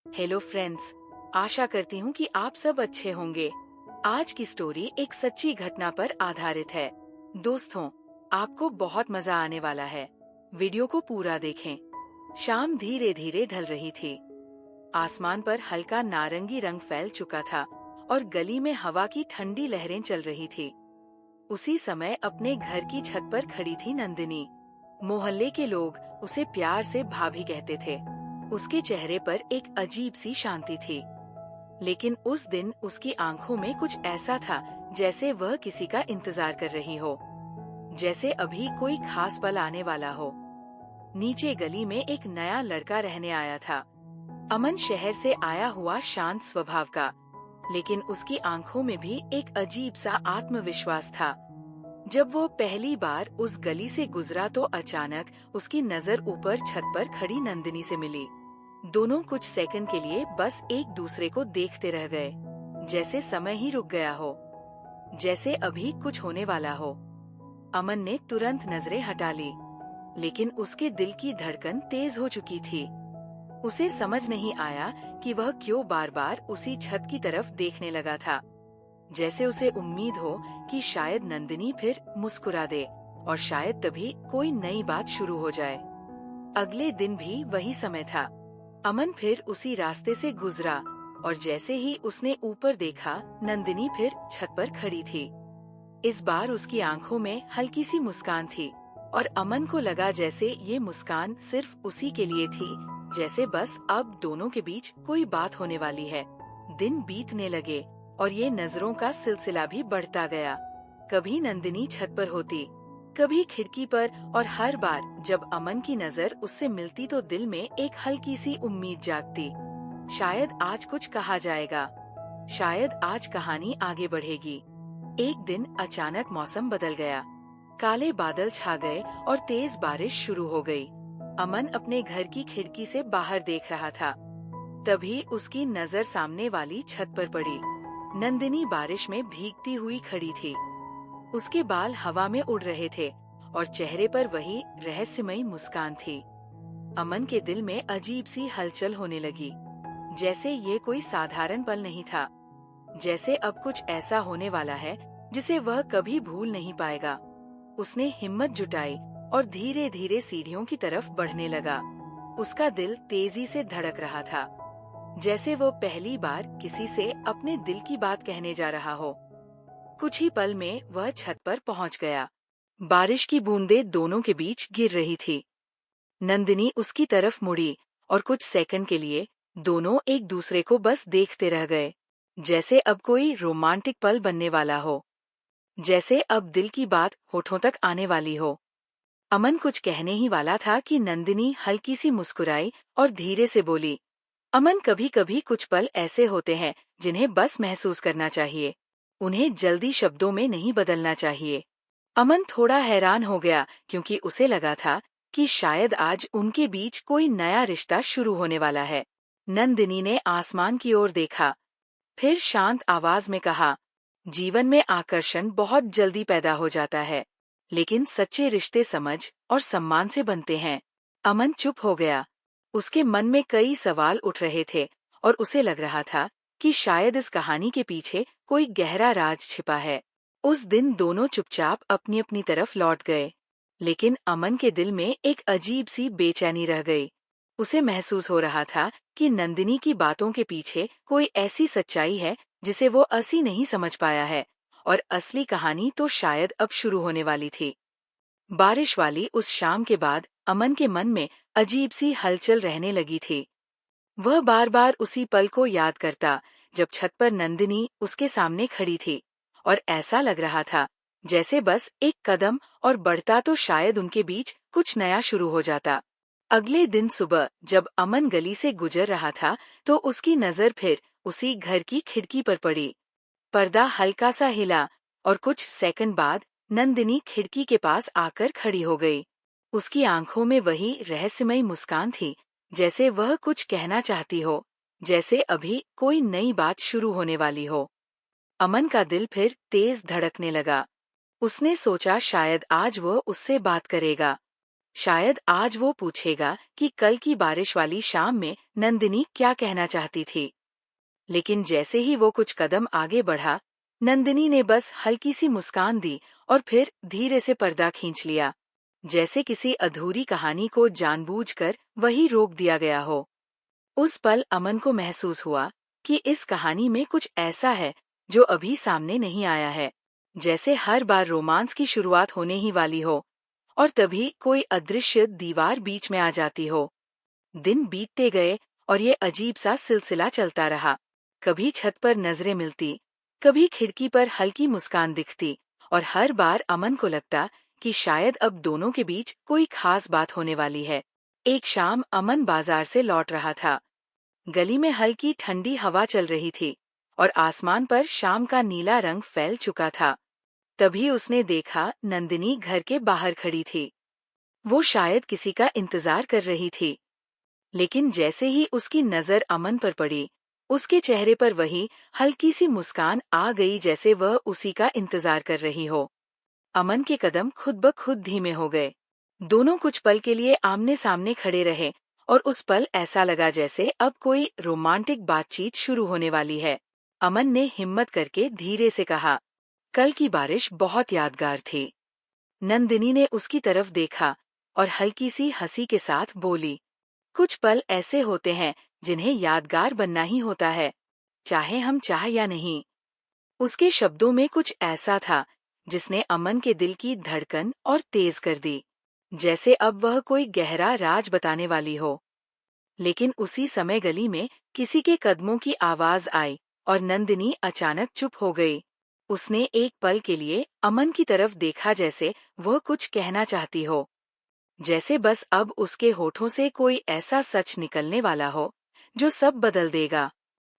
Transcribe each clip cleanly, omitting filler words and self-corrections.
Hello friends, आशा करती हूँ कि आप सब अच्छे होंगे। आज की स्टोरी एक सच्ची घटना पर आधारित है। दोस्तों, आपको बहुत मजा आने वाला है। वीडियो को पूरा देखें। शाम धीरे धीरे ढल रही थी। आसमान पर हल्का नारंगी रंग फैल चुका था और गली में हवा की ठंडी लहरें चल रही थी। उसी समय अपने घर की छत पर खड़ी थी नंदिनी। मोहल्ले के लोग उसे प्यार से भाभी कहते थे। उसके चेहरे पर एक अजीब सी शांति थी, लेकिन उस दिन उसकी आंखों में कुछ ऐसा था जैसे वह किसी का इंतजार कर रही हो, जैसे अभी कोई खास पल आने वाला हो। नीचे गली में एक नया लड़का रहने आया था। अमन शहर से आया हुआ शांत स्वभाव का, लेकिन उसकी आंखों में भी एक अजीब सा आत्मविश्वास था। जब वो पहली बार उस गली से गुजरा तो अचानक उसकी नजर ऊपर छत पर खड़ी नंदिनी से मिली। दोनों कुछ सेकंड के लिए बस एक दूसरे को देखते रह गए, जैसे समय ही रुक गया हो, जैसे अभी कुछ होने वाला हो। अमन ने तुरंत नजरें हटा ली, लेकिन उसके दिल की धड़कन तेज हो चुकी थी। उसे समझ नहीं आया कि वह क्यों बार बार उसी छत की तरफ देखने लगा था, जैसे उसे उम्मीद हो कि शायद नंदिनी फिर मुस्कुरा दे और शायद तभी कोई नई बात शुरू हो जाए। अगले दिन भी वही समय था। अमन फिर उसी रास्ते से गुजरा और जैसे ही उसने ऊपर देखा, नंदिनी फिर छत पर खड़ी थी। इस बार उसकी आंखों में हल्की सी मुस्कान थी और अमन को लगा जैसे ये मुस्कान सिर्फ उसी के लिए थी, जैसे बस अब दोनों के बीच कोई बात होने वाली है। दिन बीतने लगे और ये नजरों का सिलसिला भी बढ़ता गया। कभी नंदिनी छत पर होती, कभी खिड़की पर, और हर बार जब अमन की नजर उससे मिलती तो दिल में एक हल्की सी उम्मीद जागती। शायद आज कुछ कहा जाएगा, शायद आज कहानी आगे बढ़ेगी। एक दिन अचानक मौसम बदल गया। काले बादल छा गए और तेज बारिश शुरू हो गई। अमन अपने घर की खिड़की से बाहर देख रहा था। तभी उसकी नजर सामने वाली छत पर पड़ी। नंदिनी बारिश में भीगती हुई खड़ी थी। उसके बाल हवा में उड़ रहे थे और चेहरे पर वही रहस्यमयी मुस्कान थी। अमन के दिल में अजीब सी हलचल होने लगी, जैसे ये कोई साधारण पल नहीं था, जैसे अब कुछ ऐसा होने वाला है जिसे वह कभी भूल नहीं पाएगा। उसने हिम्मत जुटाई और धीरे धीरे सीढ़ियों की तरफ बढ़ने लगा। उसका दिल तेजी से धड़क रहा था, जैसे वो पहली बार किसी से अपने दिल की बात कहने जा रहा हो। कुछ ही पल में वह छत पर पहुंच गया। बारिश की बूंदें दोनों के बीच गिर रही थी। नंदिनी उसकी तरफ मुड़ी और कुछ सेकंड के लिए दोनों एक दूसरे को बस देखते रह गए, जैसे अब कोई रोमांटिक पल बनने वाला हो, जैसे अब दिल की बात होठों तक आने वाली हो। अमन कुछ कहने ही वाला था कि नंदिनी हल्की सी मुस्कुराई और धीरे से बोली, अमन, कभी कभी कुछ पल ऐसे होते हैं जिन्हें बस महसूस करना चाहिए, उन्हें जल्दी शब्दों में नहीं बदलना चाहिए। अमन थोड़ा हैरान हो गया, क्योंकि उसे लगा था कि शायद आज उनके बीच कोई नया रिश्ता शुरू होने वाला है। नंदिनी ने आसमान की ओर देखा, फिर शांत आवाज में कहा, जीवन में आकर्षण बहुत जल्दी पैदा हो जाता है, लेकिन सच्चे रिश्ते समझ और सम्मान से बनते हैं। अमन चुप हो गया। उसके मन में कई सवाल उठ रहे थे और उसे लग रहा था कि शायद इस कहानी के पीछे कोई गहरा राज छिपा है। उस दिन दोनों चुपचाप अपनी अपनी तरफ लौट गए, लेकिन अमन के दिल में एक अजीब सी बेचैनी रह गई। उसे महसूस हो रहा था कि नंदिनी की बातों के पीछे कोई ऐसी सच्चाई है जिसे वो अभी नहीं समझ पाया है, और असली कहानी तो शायद अब शुरू होने वाली थी। बारिश वाली उस शाम के बाद अमन के मन में अजीब सी हलचल रहने लगी थी। वह बार बार उसी पल को याद करता जब छत पर नंदिनी उसके सामने खड़ी थी, और ऐसा लग रहा था जैसे बस एक कदम और बढ़ता तो शायद उनके बीच कुछ नया शुरू हो जाता। अगले दिन सुबह जब अमन गली से गुजर रहा था तो उसकी नजर फिर उसी घर की खिड़की पर पड़ी। पर्दा हल्का सा हिला और कुछ सेकंड बाद नंदिनी खिड़की के पास आकर खड़ी हो गई। उसकी आंखों में वही रहस्यमयी मुस्कान थी, जैसे वह कुछ कहना चाहती हो, जैसे अभी कोई नई बात शुरू होने वाली हो। अमन का दिल फिर तेज धड़कने लगा। उसने सोचा शायद आज वह उससे बात करेगा, शायद आज वो पूछेगा कि कल की बारिश वाली शाम में नंदिनी क्या कहना चाहती थी। लेकिन जैसे ही वो कुछ कदम आगे बढ़ा, नंदिनी ने बस हल्की सी मुस्कान दी और फिर धीरे से पर्दा खींच लिया, जैसे किसी अधूरी कहानी को जानबूझकर वही रोक दिया गया हो। उस पल अमन को महसूस हुआ कि इस कहानी में कुछ ऐसा है जो अभी सामने नहीं आया है। जैसे हर बार रोमांस की शुरुआत होने ही वाली हो और तभी कोई अदृश्य दीवार बीच में आ जाती हो। दिन बीतते गए और ये अजीब सा सिलसिला चलता रहा। कभी छत पर नजरें मिलती, कभी खिड़की पर हल्की मुस्कान दिखती और हर बार अमन को लगता कि शायद अब दोनों के बीच कोई खास बात होने वाली है। एक शाम अमन बाजार से लौट रहा था। गली में हल्की ठंडी हवा चल रही थी और आसमान पर शाम का नीला रंग फैल चुका था। तभी उसने देखा नंदिनी घर के बाहर खड़ी थी। वो शायद किसी का इंतजार कर रही थी। लेकिन जैसे ही उसकी नजर अमन पर पड़ी, उसके चेहरे पर वही हल्की सी मुस्कान आ गई, जैसे वह उसी का इंतजार कर रही हो। अमन के कदम खुद ब खुद धीमे हो गए। दोनों कुछ पल के लिए आमने सामने खड़े रहे और उस पल ऐसा लगा जैसे अब कोई रोमांटिक बातचीत शुरू होने वाली है। अमन ने हिम्मत करके धीरे से कहा, कल की बारिश बहुत यादगार थी। नंदिनी ने उसकी तरफ देखा और हल्की सी हंसी के साथ बोली, कुछ पल ऐसे होते हैं जिन्हें यादगार बनना ही होता है, चाहे हम चाह या नहीं। उसके शब्दों में कुछ ऐसा था जिसने अमन के दिल की धड़कन और तेज कर दी, जैसे अब वह कोई गहरा राज बताने वाली हो। लेकिन उसी समय गली में किसी के कदमों की आवाज आई और नंदिनी अचानक चुप हो गई। उसने एक पल के लिए अमन की तरफ देखा, जैसे वह कुछ कहना चाहती हो, जैसे बस अब उसके होठों से कोई ऐसा सच निकलने वाला हो जो सब बदल देगा।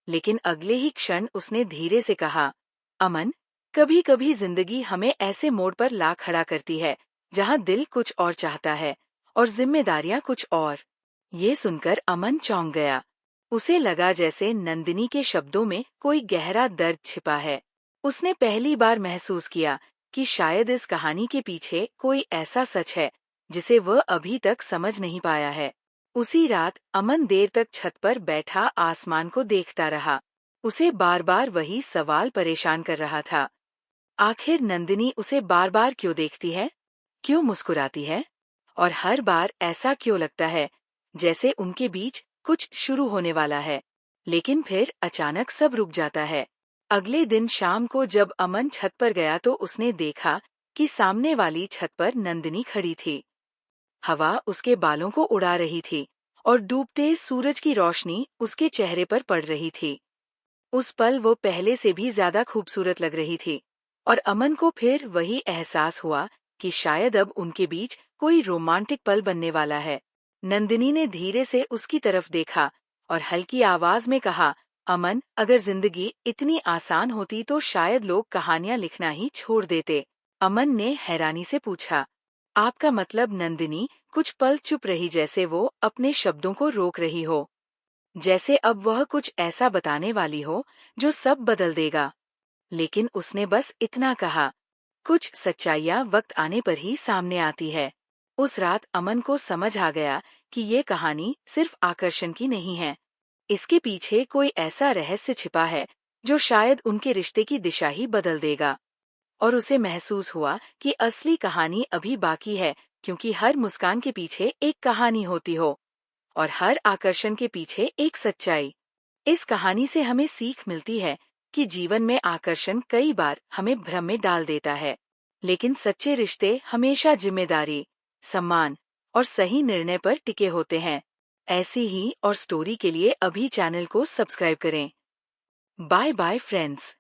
लेकिन अगले ही क्षण उसने धीरे से कहा, अमन, कभी कभी जिंदगी हमें ऐसे मोड़ पर ला खड़ा करती है जहाँ दिल कुछ और चाहता है और जिम्मेदारियां कुछ और। ये सुनकर अमन चौंक गया। उसे लगा जैसे नंदिनी के शब्दों में कोई गहरा दर्द छिपा है। उसने पहली बार महसूस किया कि शायद इस कहानी के पीछे कोई ऐसा सच है जिसे वह अभी तक समझ नहीं पाया है। उसी रात अमन देर तक छत पर बैठा आसमान को देखता रहा। उसे बार बार वही सवाल परेशान कर रहा था। आखिर नंदिनी उसे बार बार क्यों देखती है? क्यों मुस्कुराती है? और हर बार ऐसा क्यों लगता है जैसे उनके बीच कुछ शुरू होने वाला है? लेकिन फिर अचानक सब रुक जाता है। अगले दिन शाम को जब अमन छत पर गया तो उसने देखा कि सामने वाली छत पर नंदिनी खड़ी थी। हवा उसके बालों को उड़ा रही थी और डूबते सूरज की रोशनी उसके चेहरे पर पड़ रही थी। उस पल वो पहले से भी ज्यादा खूबसूरत लग रही थी और अमन को फिर वही एहसास हुआ कि शायद अब उनके बीच कोई रोमांटिक पल बनने वाला है। नंदिनी ने धीरे से उसकी तरफ देखा और हल्की आवाज में कहा, अमन, अगर जिंदगी इतनी आसान होती तो शायद लोग कहानियां लिखना ही छोड़ देते। अमन ने हैरानी से पूछा, आपका मतलब? नंदिनी कुछ पल चुप रही, जैसे वो अपने शब्दों को रोक रही हो, जैसे अब वह कुछ ऐसा बताने वाली हो जो सब बदल देगा। लेकिन उसने बस इतना कहा, कुछ सच्चाइयां वक्त आने पर ही सामने आती है। उस रात अमन को समझ आ गया कि ये कहानी सिर्फ आकर्षण की नहीं है। इसके पीछे कोई ऐसा रहस्य छिपा है जो शायद उनके रिश्ते की दिशा ही बदल देगा। और उसे महसूस हुआ कि असली कहानी अभी बाकी है, क्योंकि हर मुस्कान के पीछे एक कहानी होती हो और हर आकर्षण के पीछे एक सच्चाई। इस कहानी से हमें सीख मिलती है कि जीवन में आकर्षण कई बार हमें भ्रम में डाल देता है, लेकिन सच्चे रिश्ते हमेशा जिम्मेदारी, सम्मान और सही निर्णय पर टिके होते हैं। ऐसी ही और स्टोरी के लिए अभी चैनल को सब्सक्राइब करें। Bye bye friends.